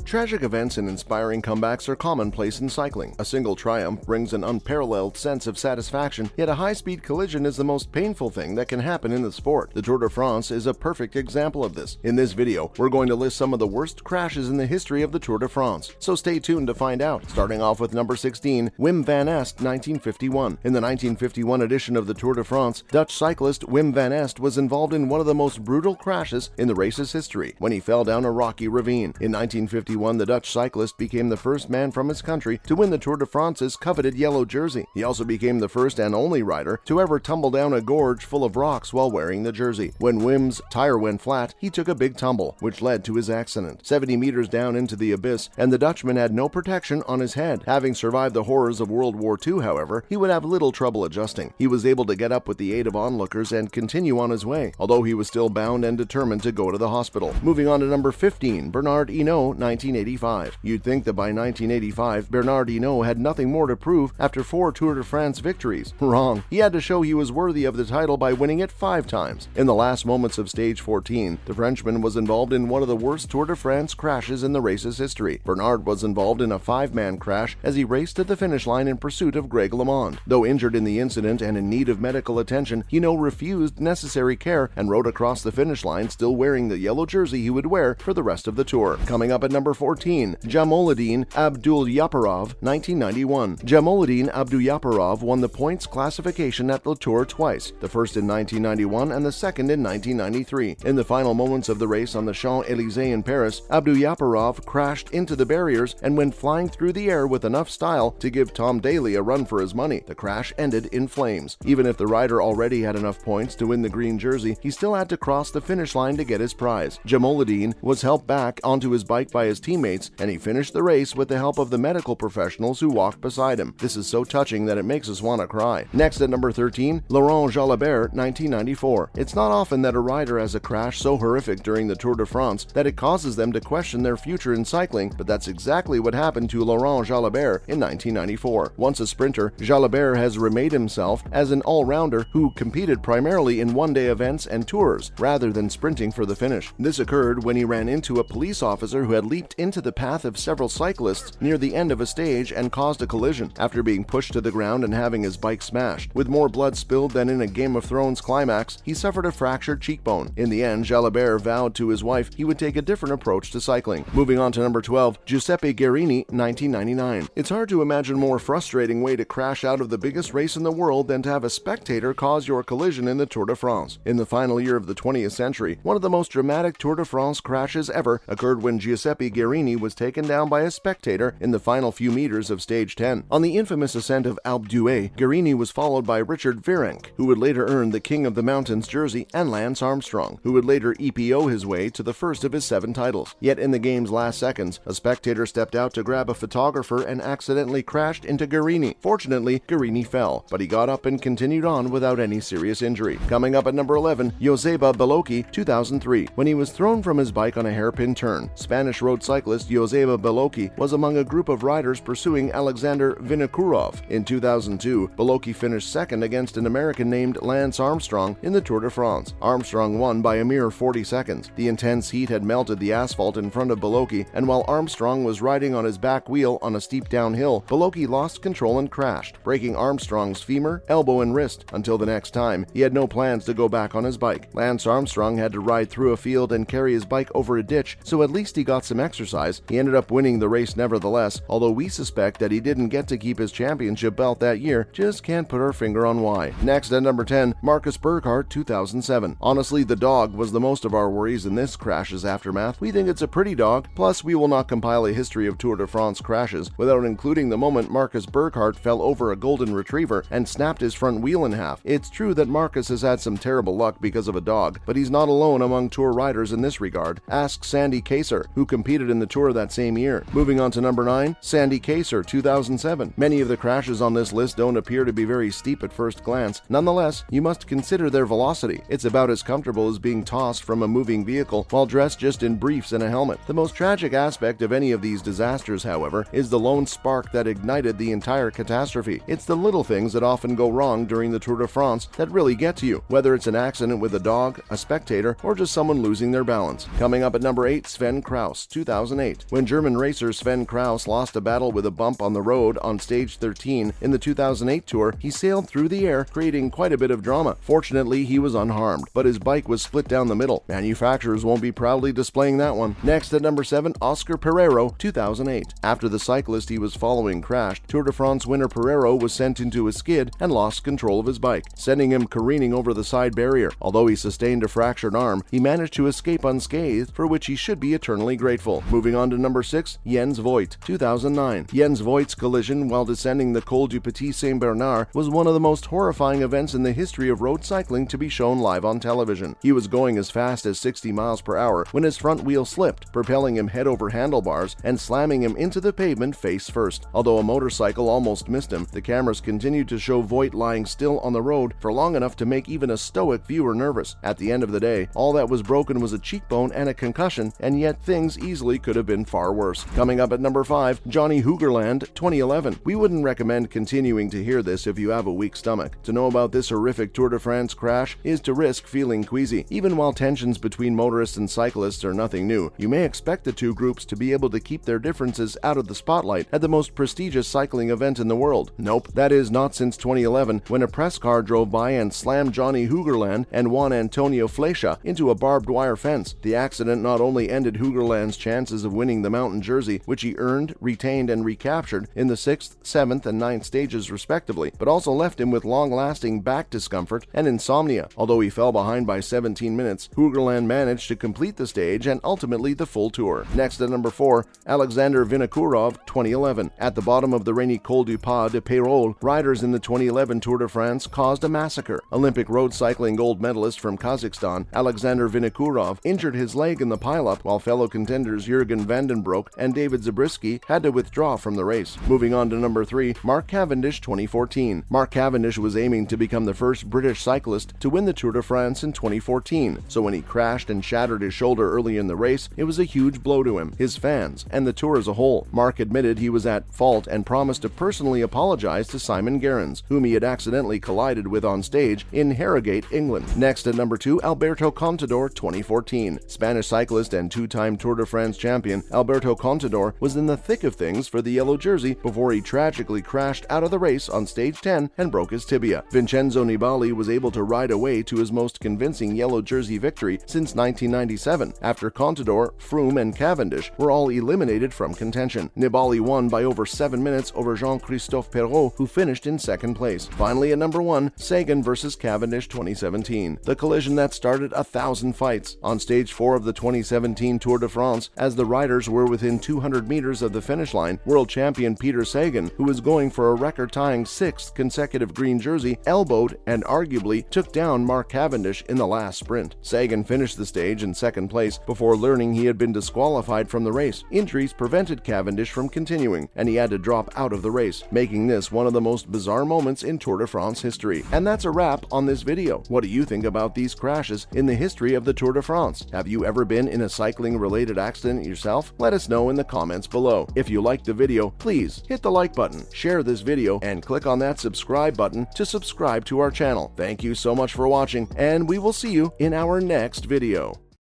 Tragic events and inspiring comebacks are commonplace in cycling. A single triumph brings an unparalleled sense of satisfaction, yet a high-speed collision is the most painful thing that can happen in the sport. The Tour de France is a perfect example of this. In this video, we're going to list some of the worst crashes in the history of the Tour de France, so stay tuned to find out. Starting off with number 16, Wim van Aert, 1951. In the 1951 edition of the Tour de France, Dutch cyclist Wim van Aert was involved in one of the most brutal crashes in the race's history when he fell down a rocky ravine. In 1951, the Dutch cyclist became the first man from his country to win the Tour de France's coveted yellow jersey. He also became the first and only rider to ever tumble down a gorge full of rocks while wearing the jersey. When Wim's tire went flat, he took a big tumble, which led to his accident. 70 meters down into the abyss, and the Dutchman had no protection on his head. Having survived the horrors of World War II, however, he would have little trouble adjusting. He was able to get up with the aid of onlookers and continue on his way, although he was still bound and determined to go to the hospital. Moving on to number 15, Bernard Hinault, 1985. You'd think that by 1985, Bernard Hinault had nothing more to prove after 4 Tour de France victories. Wrong. He had to show he was worthy of the title by winning it 5 times. In the last moments of stage 14, the Frenchman was involved in one of the worst Tour de France crashes in the race's history. Bernard was involved in a 5-man crash as he raced to the finish line in pursuit of Greg LeMond. Though injured in the incident and in need of medical attention, Hinault refused necessary care and rode across the finish line still wearing the yellow jersey he would wear for the rest of the tour. Coming up at number 14, Jamaleddine Abdulyaparov, 1991. Jamaleddine Abdulyaparov won the points classification at the Tour twice, the first in 1991 and the second in 1993. In the final moments of the race on the Champs-Élysées in Paris, Abdulyaparov crashed into the barriers and went flying through the air with enough style to give Tom Daley a run for his money. The crash ended in flames. Even if the rider already had enough points to win the green jersey, he still had to cross the finish line to get his prize. Jamaleddine was helped back onto his bike by his teammates, and he finished the race with the help of the medical professionals who walked beside him. This is so touching that it makes us want to cry. Next at number 13, Laurent Jalabert, 1994. It's not often that a rider has a crash so horrific during the Tour de France that it causes them to question their future in cycling, but that's exactly what happened to Laurent Jalabert in 1994. Once a sprinter, Jalabert has remade himself as an all-rounder who competed primarily in one-day events and tours rather than sprinting for the finish. This occurred when he ran into a police officer who had leaped into the path of several cyclists near the end of a stage and caused a collision, after being pushed to the ground and having his bike smashed. With more blood spilled than in a Game of Thrones climax, he suffered a fractured cheekbone. In the end, Jalabert vowed to his wife he would take a different approach to cycling. Moving on to number 12, Giuseppe Guerini, 1999. It's hard to imagine a more frustrating way to crash out of the biggest race in the world than to have a spectator cause your collision in the Tour de France. In the final year of the 20th century, one of the most dramatic Tour de France crashes ever occurred when Giuseppe Guerini was taken down by a spectator in the final few meters of stage 10. On the infamous ascent of Alpe d'Huez, Guerini was followed by Richard Virenque, who would later earn the King of the Mountains jersey, and Lance Armstrong, who would later EPO his way to the first of his 7 titles. Yet in the game's last seconds, a spectator stepped out to grab a photographer and accidentally crashed into Guerini. Fortunately, Guerini fell, but he got up and continued on without any serious injury. Coming up at number 11, Joseba Beloki, 2003. When he was thrown from his bike on a hairpin turn, Spanish road cyclist Joseba Beloki was among a group of riders pursuing Alexander Vinokurov. In 2002, Beloki finished second against an American named Lance Armstrong in the Tour de France. Armstrong won by a mere 40 seconds. The intense heat had melted the asphalt in front of Beloki, and while Armstrong was riding on his back wheel on a steep downhill, Beloki lost control and crashed, breaking Armstrong's femur, elbow, and wrist. Until the next time, he had no plans to go back on his bike. Lance Armstrong had to ride through a field and carry his bike over a ditch, so at least he got some exercise. He ended up winning the race nevertheless, although we suspect that he didn't get to keep his championship belt that year. Just can't put our finger on why. Next at number 10, Marcus Burkhardt, 2007. Honestly, the dog was the most of our worries in this crash's aftermath. We think it's a pretty dog, plus we will not compile a history of Tour de France crashes without including the moment Marcus Burkhardt fell over a golden retriever and snapped his front wheel in half. It's true that Marcus has had some terrible luck because of a dog, but he's not alone among Tour riders in this regard. Ask Sandy Kaiser, who competed in the Tour that same year. Moving on to number 9, Sandy Kaiser, 2007. Many of the crashes on this list don't appear to be very steep at first glance. Nonetheless, you must consider their velocity. It's about as comfortable as being tossed from a moving vehicle while dressed just in briefs and a helmet. The most tragic aspect of any of these disasters, however, is the lone spark that ignited the entire catastrophe. It's the little things that often go wrong during the Tour de France that really get to you, whether it's an accident with a dog, a spectator, or just someone losing their balance. Coming up at number 8, Sven Kraus, 2000. 2008. When German racer Sven Kraus lost a battle with a bump on the road on stage 13 in the 2008 Tour, he sailed through the air, creating quite a bit of drama. Fortunately, he was unharmed, but his bike was split down the middle. Manufacturers won't be proudly displaying that one. Next at number 7, Oscar Pereiro, 2008. After the cyclist he was following crashed, Tour de France winner Pereiro was sent into a skid and lost control of his bike, sending him careening over the side barrier. Although he sustained a fractured arm, he managed to escape unscathed, for which he should be eternally grateful. Moving on to number 6, Jens Voigt, 2009. Jens Voigt's collision while descending the Col du Petit Saint-Bernard was one of the most horrifying events in the history of road cycling to be shown live on television. He was going as fast as 60 miles per hour when his front wheel slipped, propelling him head over handlebars and slamming him into the pavement face first. Although a motorcycle almost missed him, the cameras continued to show Voigt lying still on the road for long enough to make even a stoic viewer nervous. At the end of the day, all that was broken was a cheekbone and a concussion, and yet things easily could have been far worse. Coming up at number 5, Johnny Hoogerland, 2011. We wouldn't recommend continuing to hear this if you have a weak stomach. To know about this horrific Tour de France crash is to risk feeling queasy. Even while tensions between motorists and cyclists are nothing new, you may expect the two groups to be able to keep their differences out of the spotlight at the most prestigious cycling event in the world. Nope, that is not since 2011, when a press car drove by and slammed Johnny Hoogerland and Juan Antonio Flecha into a barbed wire fence. The accident not only ended Hoogerland's chances of winning the mountain jersey, which he earned, retained, and recaptured in the 6th, 7th, and 9th stages respectively, but also left him with long-lasting back discomfort and insomnia. Although he fell behind by 17 minutes, Hoogerland managed to complete the stage and ultimately the full tour. Next at number 4, Alexander Vinokurov, 2011. At the bottom of the rainy Col du Pas de Peyrol, riders in the 2011 Tour de France caused a massacre. Olympic road cycling gold medalist from Kazakhstan, Alexander Vinokurov, injured his leg in the pileup, while fellow contenders Jürgen van den Broek and David Zabriskie had to withdraw from the race. Moving on to number 3, Mark Cavendish, 2014. Mark Cavendish was aiming to become the first British cyclist to win the Tour de France in 2014, so when he crashed and shattered his shoulder early in the race, it was a huge blow to him, his fans, and the Tour as a whole. Mark admitted he was at fault and promised to personally apologize to Simon Gerrans, whom he had accidentally collided with on stage in Harrogate, England. Next at number 2, Alberto Contador, 2014. Spanish cyclist and two-time Tour de France champion Alberto Contador was in the thick of things for the yellow jersey before he tragically crashed out of the race on stage 10 and broke his tibia. Vincenzo Nibali was able to ride away to his most convincing yellow jersey victory since 1997, after Contador, Froome, and Cavendish were all eliminated from contention. Nibali won by over 7 minutes over Jean-Christophe Perrault, who finished in second place. Finally at number 1, Sagan vs Cavendish, 2017. The collision that started 1,000 fights. On stage 4 of the 2017 Tour de France, as the riders were within 200 meters of the finish line, world champion Peter Sagan, who was going for a record-tying 6th consecutive green jersey, elbowed and arguably took down Mark Cavendish in the last sprint. Sagan finished the stage in second place before learning he had been disqualified from the race. Injuries prevented Cavendish from continuing, and he had to drop out of the race, making this one of the most bizarre moments in Tour de France history. And that's a wrap on this video. What do you think about these crashes in the history of the Tour de France? Have you ever been in a cycling-related accident yourself? Let us know in the comments below. If you liked the video, please hit the like button, share this video, and click on that subscribe button to subscribe to our channel. Thank you so much for watching, and we will see you in our next video.